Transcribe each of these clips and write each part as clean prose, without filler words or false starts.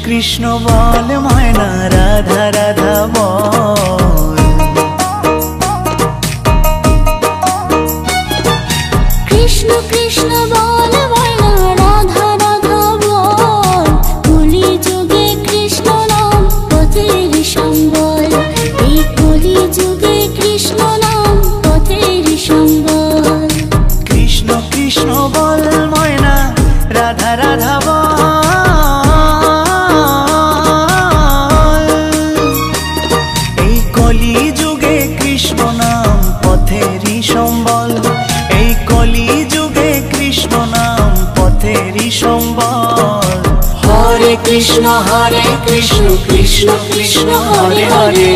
कृष्ण बोल मयना राधा राधा बोल। कृष्ण कृष्ण बोल मयना राधा राधा बोल। कलि जुगे कृष्ण नाम पथेर सम्बल। এই কলি যুগে কৃষ্ণ নাম পথের সম্বল। कृष्ण कृष्ण बोल मयना राधा राधा बोल। এই কলি যুগে কৃষ্ণ নাম পথেরই সম্বল। এই কলি যুগে কৃষ্ণ নাম পথেরই সম্বল। হরে কৃষ্ণ কৃষ্ণ কৃষ্ণ হরে হরে।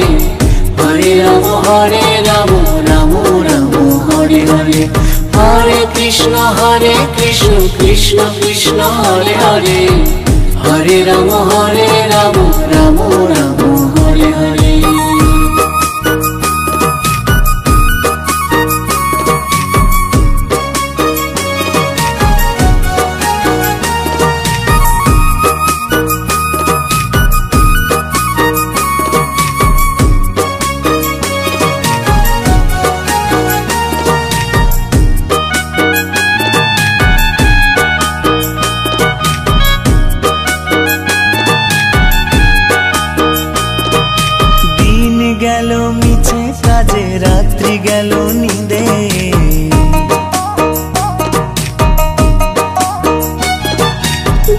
হরে রাম রাম রাম হরে হরে। হরে কৃষ্ণ কৃষ্ণ কৃষ্ণ হরে হরে। হরে রাম রাম রাম হরে হরে। গেল মিছে কাজে রাত্রি গেল নিদে।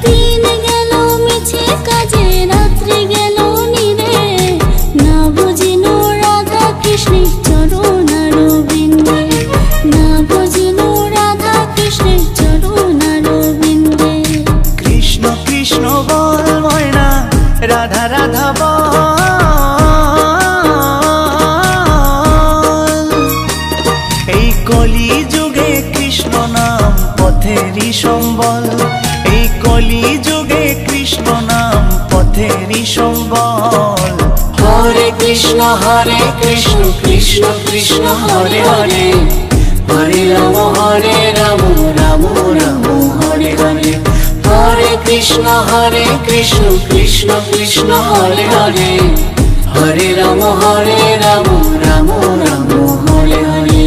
দিন গেল মিছে কাজে রাত্রি গেল নিদে। না বুঝিনো রাধা কৃষ্ণের চরণ অরবিন্দে। না বুঝিনো রাধা কৃষ্ণের চরণ অরবিন্দে। কৃষ্ণ কৃষ্ণ বল ময়না রাধা রাধা বল। এই কলি যুগে কৃষ্ণ নাম পথেরই সম্বল। এই কলি যুগে কৃষ্ণ নাম পথেরই সম্বল। হরে কৃষ্ণ কৃষ্ণ কৃষ্ণ হরে হরে। হরে রাম রাম রাম হরে হরে। হরে কৃষ্ণ কৃষ্ণ কৃষ্ণ হরে হরে। হরে রাম রাম রাম হরে হরে।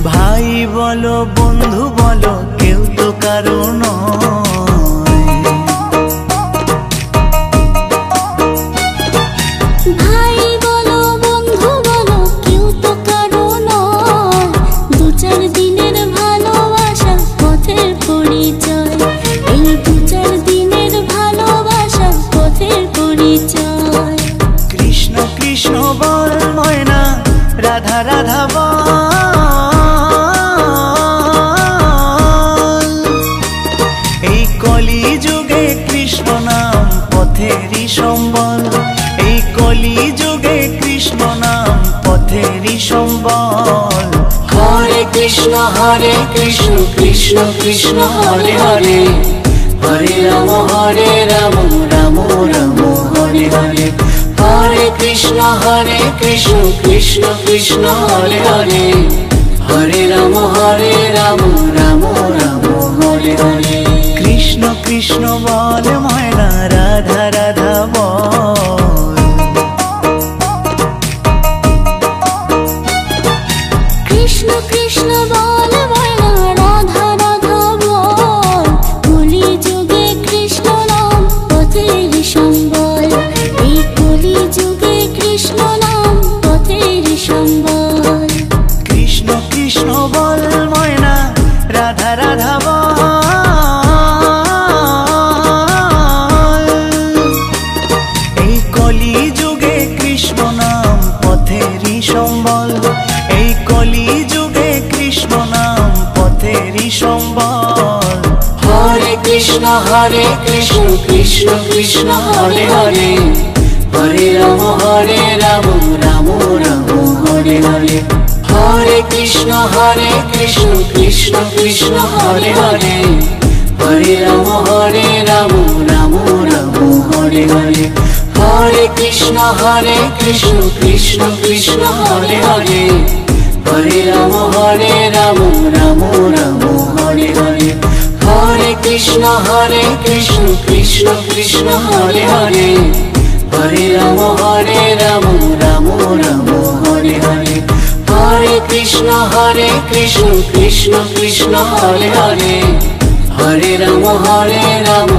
ভাই বলো বন্ধু বলো কেউ তো কারো নয়। ভাই বলো বন্ধু বলো কেউ তো কারো নয়। দু চার দিনের ভালোবাসা পথের পরিচয়। এই দু চার দিনের ভালোবাসা পথের পরিচয়। কৃষ্ণ কৃষ্ণ বল ময়না রাধা রাধা বল। এই কলি যুগে কৃষ্ণ নাম পথেরই সম্বল। এই কলি যুগে কৃষ্ণ নাম পথেরই সম্বল। হরে কৃষ্ণ কৃষ্ণ কৃষ্ণ হরে হরে। হরে রাম রাম রাম হরে হরে। হরে কৃষ্ণ কৃষ্ণ কৃষ্ণ হরে হরে। হরে রাম রাম রাম হরে হরে। কৃষ্ণ কৃষ্ণ বল ময়না রাধা রাধা বল। কৃষ্ণ কৃষ্ণ বল ময়না রাধা রাধা বল। কলি যুগে কৃষ্ণ নাম পথের সম্বল। এই কলি যুগে কৃষ্ণ নাম পথের সম্বল। কৃষ্ণ কৃষ্ণ বল ময়না রাধা রাধা বল। এই কলি যুগে কৃষ্ণ নাম পথেরই সম্বল। এই কলি যুগে কৃষ্ণ নাম পথেরই সম্বল। হরে কৃষ্ণ কৃষ্ণ কৃষ্ণ হরে হরে। হরে রাম রাম রাম হরে হরে হরে হরে কৃষ্ণ কৃষ্ণ কৃষ্ণ হরে হরে হরে রাম রাম রাম হরে হরে হরে কৃষ্ণ কৃষ্ণ কৃষ্ণ হরে হরে হরে রাম রাম রাম হরে হরে হরে কৃষ্ণ কৃষ্ণ কৃষ্ণ হরে হরে হরে রাম রাম রাম হরে হরে হরে কৃষ্ণ কৃষ্ণ কৃষ্ণ হরে হরে হরে রাম রাম